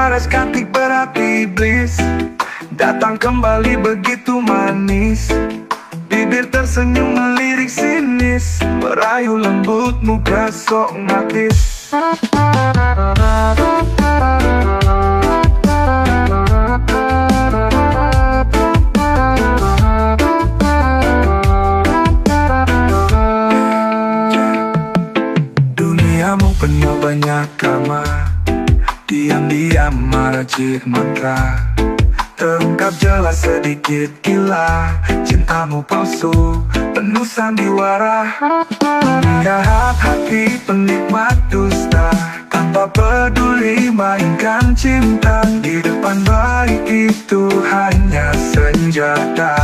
paras cantik berarti iblis datang kembali begitu manis. Bibir tersenyum melirik sinis, merayu lembut muka sok ngatis. Duniamu penuh banyak drama, diam-diam meracik mantra, terungkap jelas sedikit gila. Cintamu palsu, penuh sandiwara. Jahat hati penikmat dusta, tanpa peduli mainkan cinta. Di depan baik itu hanya senjata.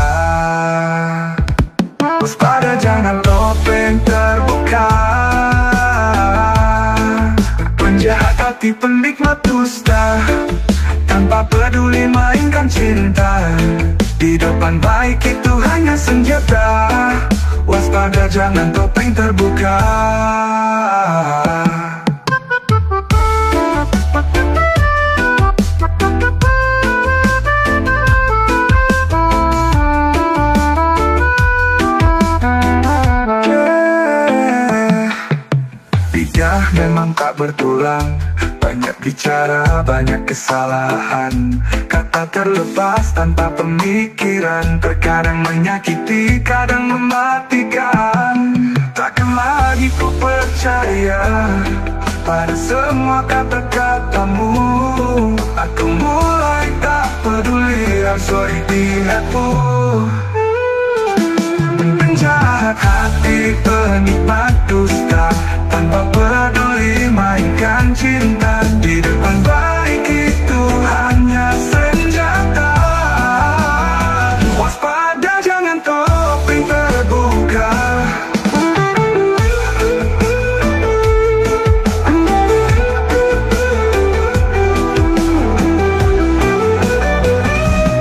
Waspada jangan topeng terbuka, penjahat hati penikmat dusta, tanpa peduli mainkan cinta. Di depan baik itu hanya senjata. Waspada jangan topeng terbuka. Lidah memang tak bertulang, banyak bicara, banyak kesalahan. Kata terlepas tanpa pemikiran, terkadang menyakiti, kadang mematikan. Takkan lagi ku percaya pada semua kata-katamu. Aku mulai tak peduli ransoi di hatimu. Penjahat hati penikmat dusta, tanpa peduli mainkan cinta. Di depan baik itu hanya senjata. Waspada jangan topeng terbuka.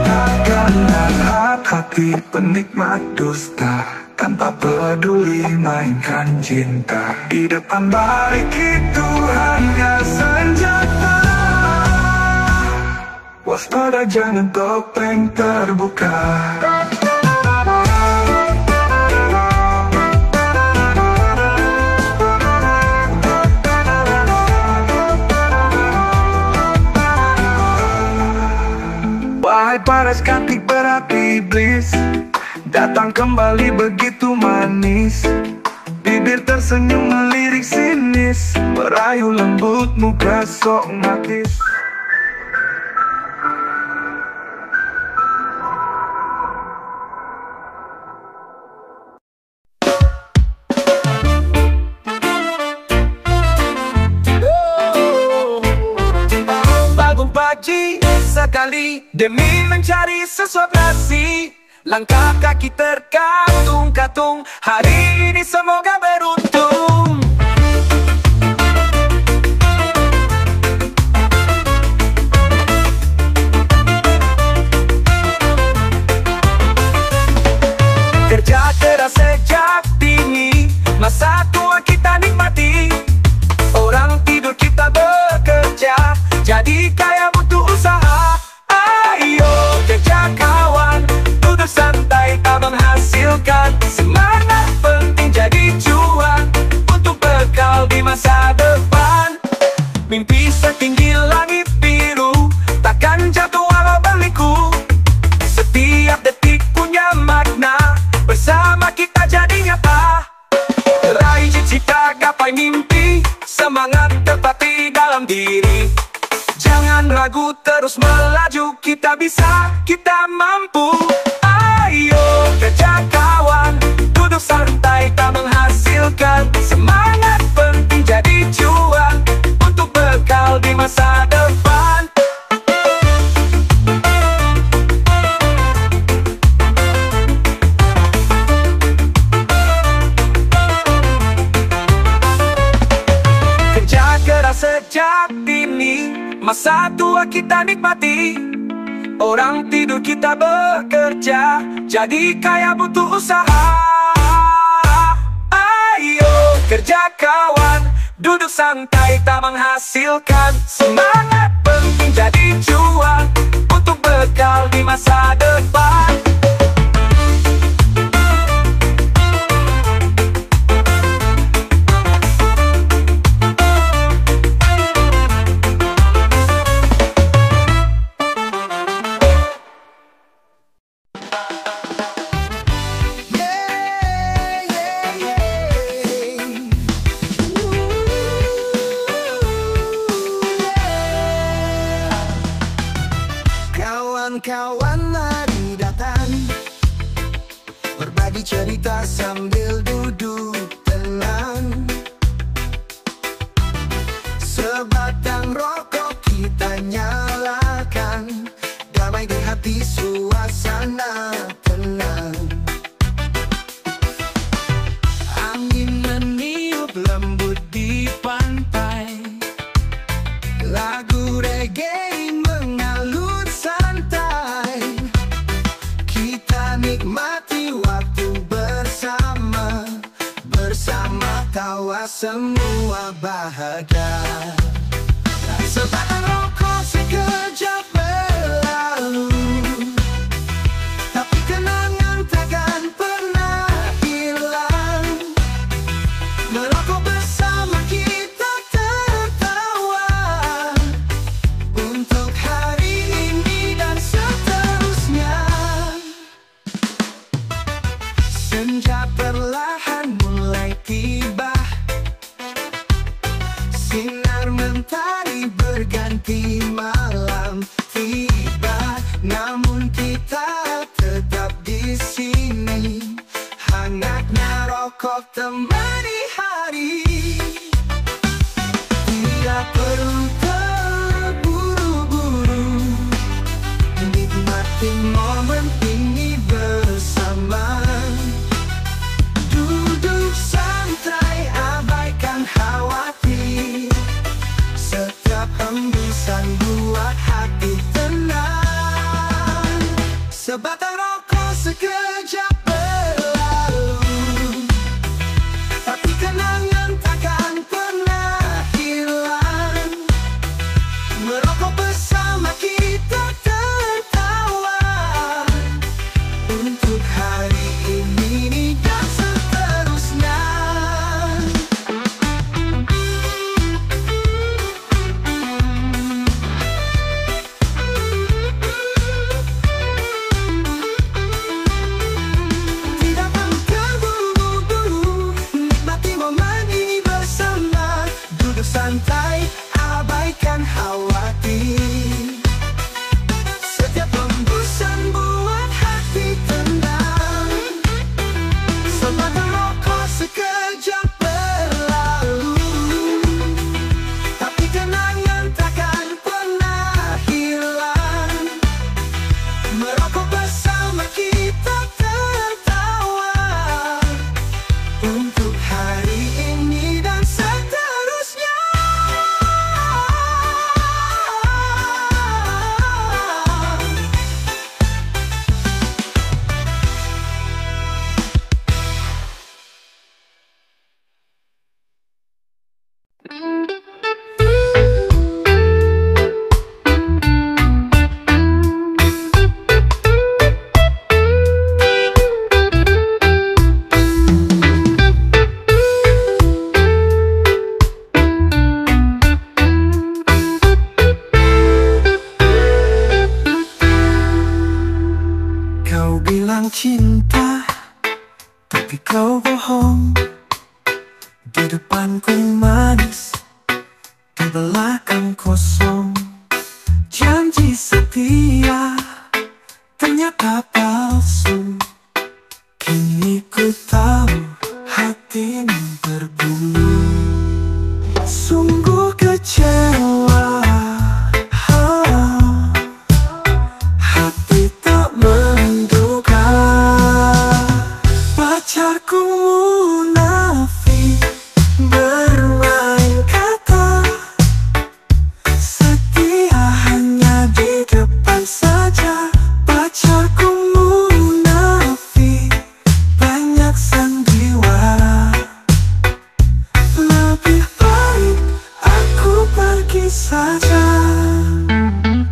Takkan jahat hati penikmat dusta, tanpa peduli mainkan cinta. Di depan baik itu hanya senjata. Waspada jangan topeng terbuka. Wahai paras cantik berarti iblis datang kembali begitu manis. Bibir tersenyum melirik sinis, merayu lembut muka sok ngatis. Bangun pagi sekali demi mencari sesuap nasi. Langkah kaki terkatung-katung, hari ini semoga beruntung. Kerja keras sejak dini, masa tua kita nikmati. Orang tidur kita bekerja, jadi kaya butuh usaha. Ayo kerja kawan, duduk santai tak menghasilkan. Semangat penting jadi cuan, untuk bekal di masa depan. Mimpi setinggi langit biru, takkan jatuh walau berliku. Setiap detik punya makna, bersama kita jadi nyata. Raih cita-cita, gapai mimpi, semangat terpatri dalam diri. Jangan ragu, terus melaju, kita bisa, kita mampu. Ayo kerja kawan, duduk santai tak menghasilkan. Semangat penting jadi cuan, untuk bekal di masa depan. Kerja keras sejak dini, masa tua kita nikmati. Orang tidur kita bekerja, jadi kaya butuh usaha. Ayo kerja kawan, duduk santai tak menghasilkan. Semangat penting jadi Kawan-kawan mari datang, berbagi cerita sambil duduk tenang. Sebatang rokok kita nyalakan, damai di hati suasana tenang. Angin meniup lembut di pantai, lagu reggae mengalun santai. Kita nikmati waktu bersama, bersama tawa semua bahagia. Sebatang rokok sekejap berlalu, tapi kenangan takkan pernah hilang. Merokok bersama kita tertawa, untuk hari ini dan seterusnya. Senja perlahan mulai tiba, sinar mentari berganti malam tiba. Namun kita tetap di sini, hangatnya rokok temani hari. Tidak perlu terburu-buru, nikmati momen ini bersama. Duduk santai, abaikan khawatir, setiap hembusan buat hati tenang. Sebatang rokok sekejap berlalu, tapi kenangan takkan pernah hilang. Merokok bersama kita tertawa, untuk hari ini dan seterusnya. Tidak perlu terburu-buru, nikmati momen ini bersama. Duduk santai, abaikan khawatir, setiap hembusan buat hati tenang. Sebatang rokok sekejap berlalu, tapi kenangan takkan pernah hilang. Merokok bersama kita tertawa, untuk hari ini dan seterusnya. Kau bilang cinta, tapi kau bohong. Di depanku manis, di belakang kosong. Janji setia ternyata palsu. Kini ku tahu hatimu berbulu. Sungguh kecewa, hati tak menduga. Pacarku munafik, bermain kata. Setia hanya di depan saja. Pacarku munafik, banyak sandiwara. Lebih baik aku pergi saja.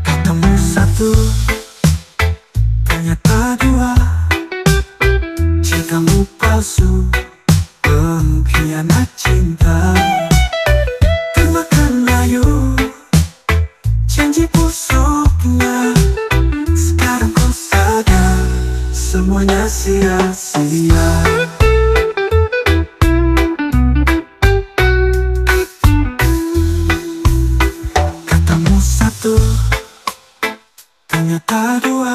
Ketemu satu, ternyata dua. Cintamu palsu, pengkhianat cinta. Termakan layu, janji busuknya. Sekarang ku sadar, semuanya sia-sia. Ketemu satu, ternyata dua.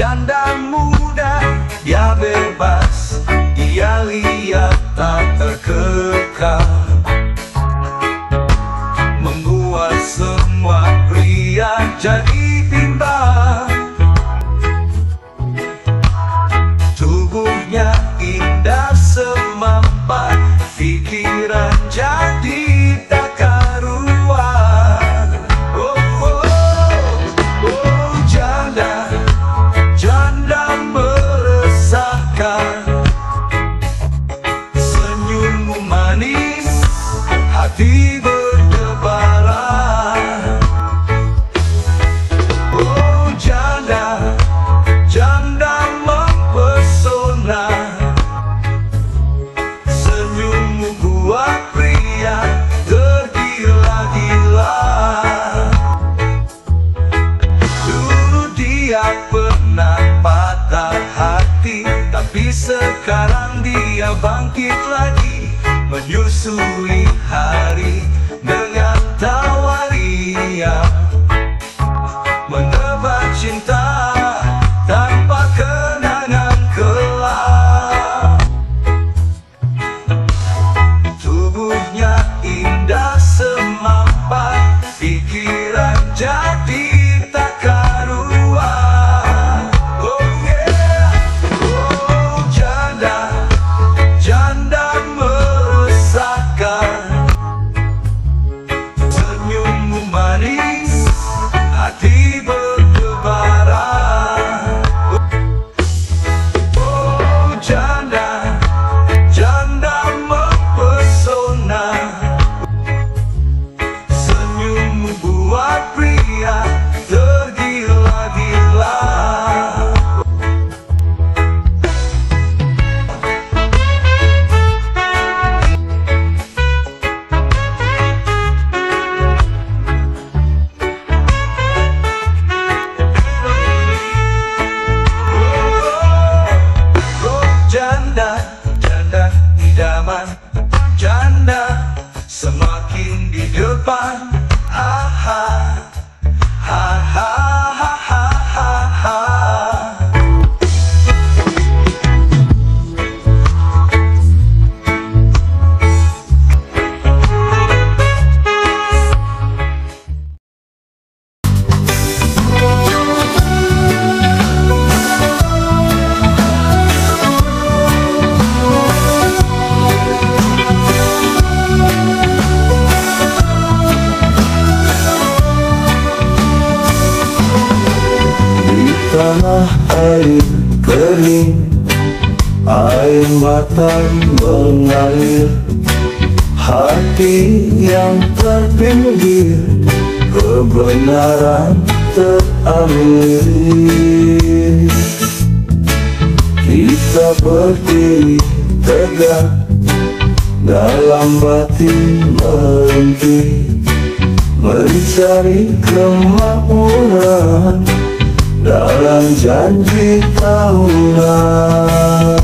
janda muda, dia bebas, dia lihat tak terkekang, membuat semua pria jadi bimbang. Tubuhnya indah semampai, pikiran jadi tak karuan. Oh, oh, oh, janda, janda meresahkan. Senyummu manis, hati berdebaran. Oh, janda, janda mempesona. Senyummu buat pria tergila-gila. Dulu dia pernah patah hati, tapi sekarang dia bangkit lagi, menyusui hari dengan tawa riang, menebak cinta tanpa kenangan kelam. Tubuhnya indah semampai, pikiran jadi tak karuan. Oh yeah, oh janda, janda meresahkan. Senyummu manis, hati berdebaran. Oh janda, janda mempesona. Senyummu buat pria tergila-gila. Oh janda, janda idaman, janda semakin di depan. Ha ha ha ha ha ha ha ha. Tanah air kering, air mata mengalir, hati yang terpinggir, kebenaran terambil. Kita berdiri tegak, dalam batin merintih, mencari kemakmuran dalam janji tahunan.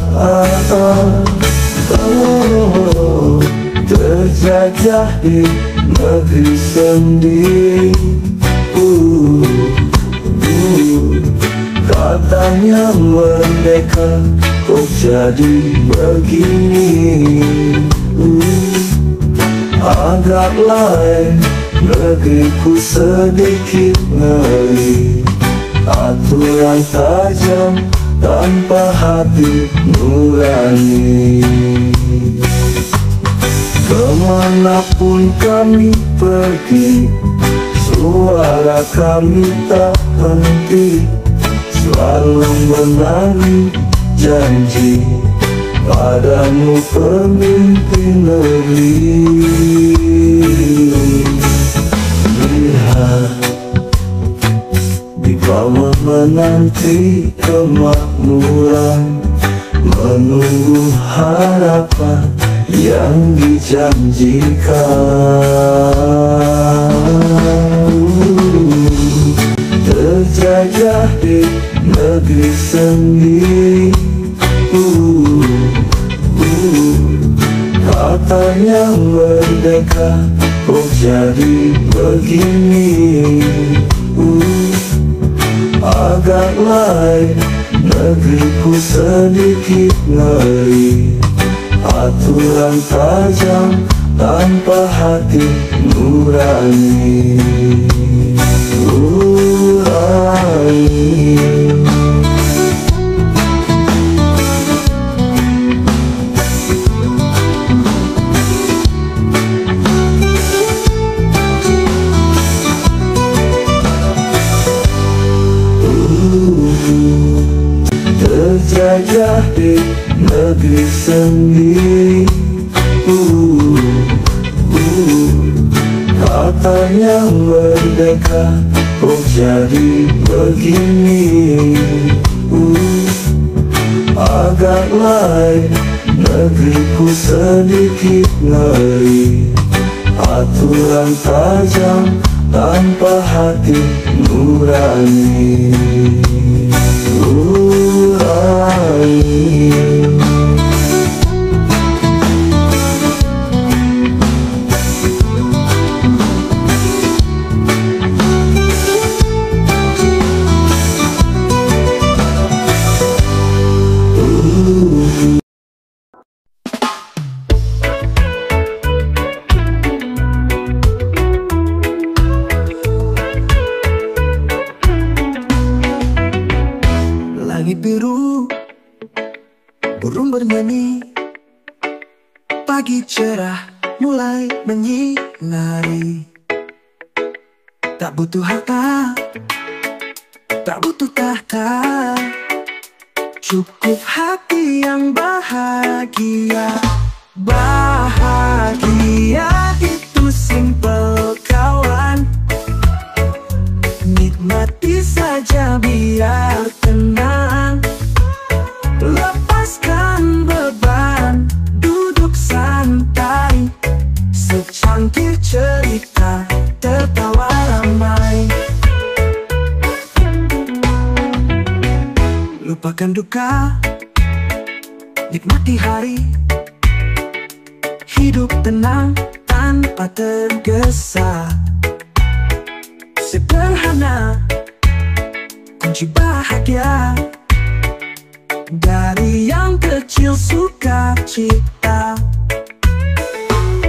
Oh, terjajah di negeri sendiri. Katanya merdeka, kok jadi begini. Agak lain negeriku sedikit ngeri, aturan tajam tanpa hati nurani. Kemanapun kami pergi, suara kami tak henti, selalu menagih janji padamu pemimpin negeri. Lihat, di bawah menanti kemakmuran, menunggu harapan yang dijanjikan. Terjajah di negeri sendiri. Katanya merdeka, kok jadi begini. Agak agak lain, negeriku sedikit ngeri. Aturan tajam tanpa hati nurani. Terjajah di negeri sendiri. Katanya merdeka, kok jadi begini. Agak lain, negeriku sedikit ngeri. Aturan tajam tanpa hati nurani. Langit biru, burung bernyanyi, pagi cerah mulai menyinari. Tak butuh harta, tak butuh tahta, cukup hati yang bahagia. Bahagia itu simple kawan, nikmati saja biar tenang. Lepaskan beban, duduk santai, secangkir cerita, tertawa ramai. Lupakan duka, nikmati hari, hidup tenang tanpa tergesa. Sederhana, kunci bahagia. Dari yang kecil sukacita,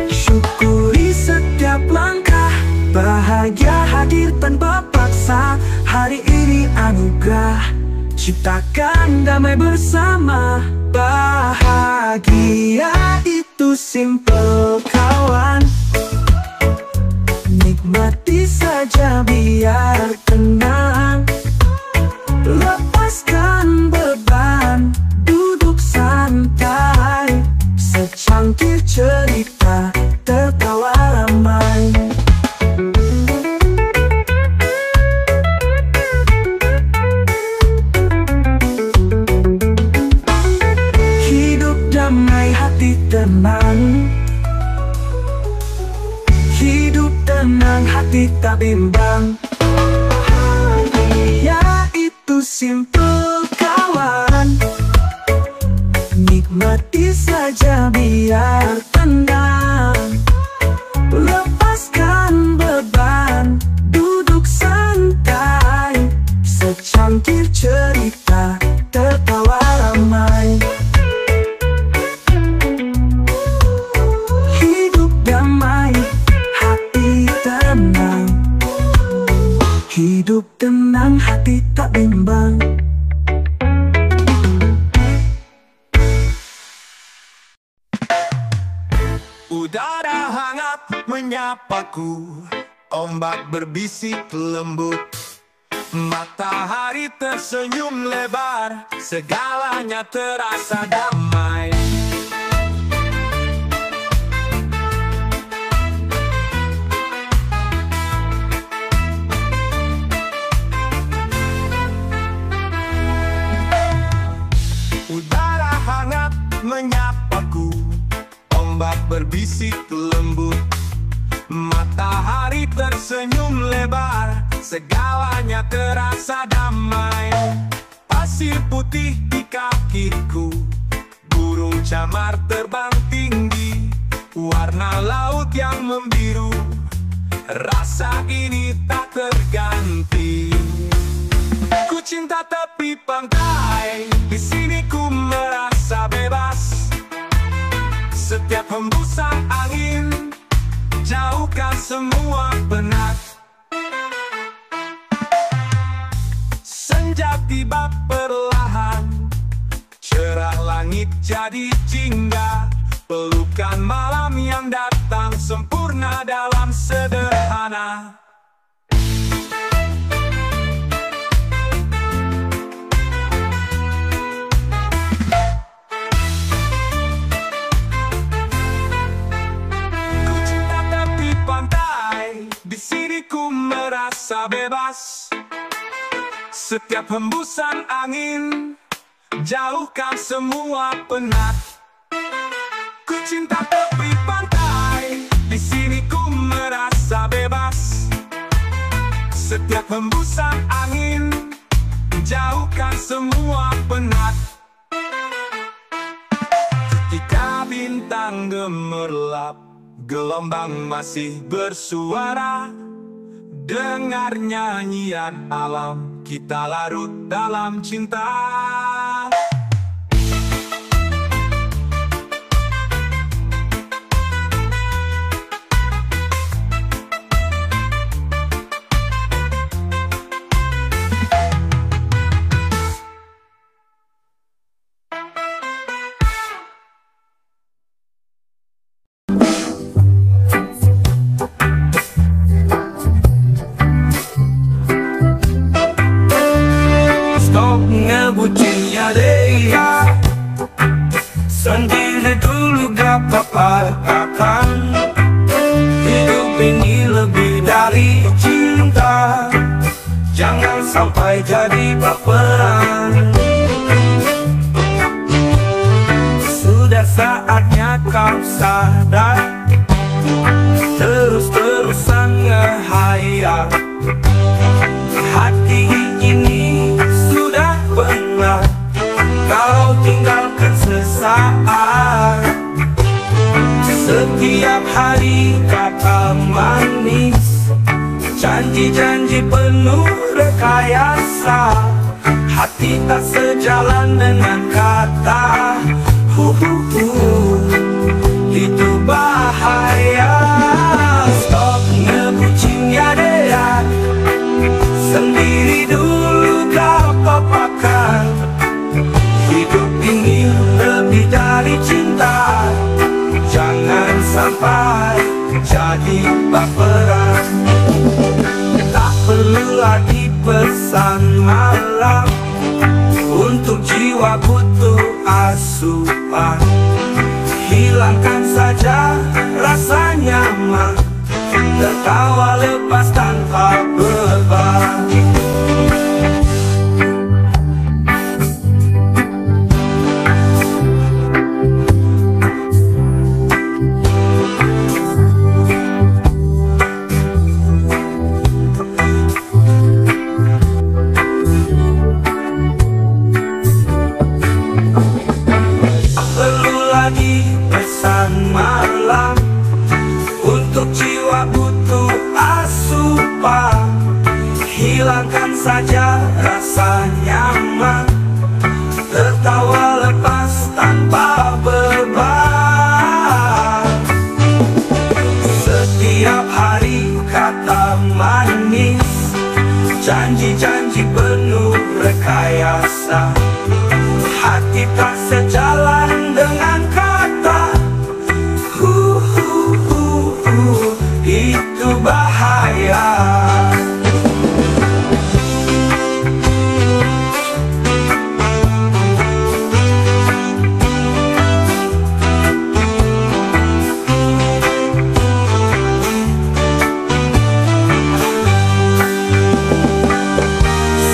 syukuri setiap langkah. Bahagia hadir tanpa paksa. Hari ini anugerah, ciptakan damai bersama. Bahagia itu simple kawan, nikmati saja biar tenang. Lepaskan beban, duduk santai, secangkir cerita, tertawa ramai. Hidup damai, hati tenang. Hidup tenang, hati tak bimbang. Bahagia itu simple kawan, nikmati saja biar tenang. Lepaskan beban, duduk santai, secangkir cerita, tertawa ramai. Hidup damai, hati tenang. Hidup tenang, hati tak bimbang. Udara hangat menyapaku, ombak berbisik lembut, matahari tersenyum lebar, segalanya terasa damai. Udara hangat menyapaku, ombak berbisik lembut, matahari tersenyum lebar, segalanya terasa damai. Pasir putih di kakiku, burung camar terbang tinggi, warna laut yang membiru, rasa ini tak terganti. Ku cinta tepi pantai, di sini ku merasa bebas. Setiap hembusan angin, jauhkan semua penat. Senja tiba perlahan, cerah langit jadi jingga. Pelukan malam yang datang sempurna dalam sederhana. Ku cinta tepi pantai, di sini ku merasa bebas. Setiap hembusan angin, jauhkan semua penat. Ku cinta tepi pantai, di sini ku merasa bebas. Setiap hembusan angin, jauhkan semua penat. Ketika bintang gemerlap, gelombang masih bersuara. Dengar nyanyian alam, kita larut dalam cinta. Ngebucinnya dia sendiri dulu gak apa-apa. Hidup ini lebih dari cinta, jangan sampai jadi baperan. Sudah saatnya kau sadar, terus-terusan ngehayal. Hati ini sudah pernah kau tinggalkan sesaat. Setiap hari kata manis, janji-janji penuh rekayasa. Hati tak sejalan dengan kata. Itu bahaya. Stop ngebucinnya dia, sendiri dulu kau papakan. Hidup ini lebih dari cinta, jangan sampai jadi baperan. Tak perlu lagi pesan malam, untuk jiwa butuh asupan. Hilangkan saja rasa nyaman, tertawa lepas tanpa beban. Pesan malam, untuk jiwa butuh asupan. Hilangkan saja rasa nyaman, tertawa lepas tanpa beban. Setiap hari kata manis, janji-janji penuh rekayasa. Hati tak sejalan dengan kata. Itu bahaya.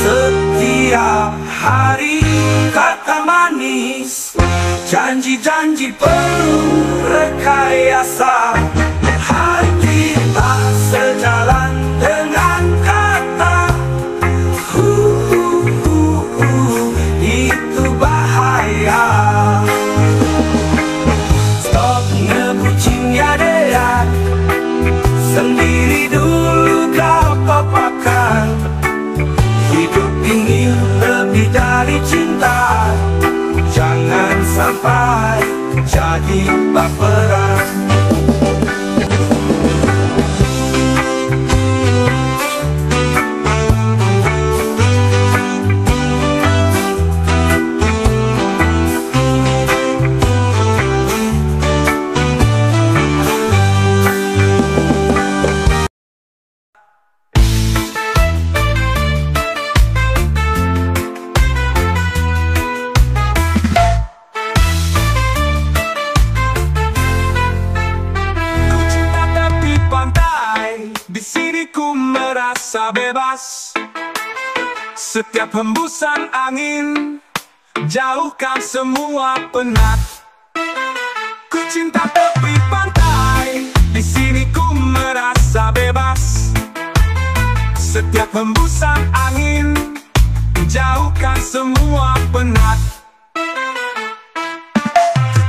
Setiap hari kata manis, janji-janji penuh rekayasa. Hati tak sejalan dengan kata. Itu bahaya. Stop ngebucinnya dia, sendiri dulu kau papakan. Hidup ini sampai jadi baperan. Di sini ku merasa bebas. Setiap hembusan angin jauhkan semua penat. Ku cinta tepi pantai. Di sini ku merasa bebas. Setiap hembusan angin jauhkan semua penat.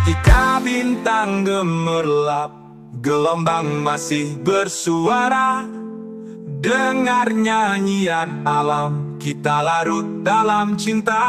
Ketika bintang gemerlap, gelombang masih bersuara. Dengar nyanyian alam, kita larut dalam cinta.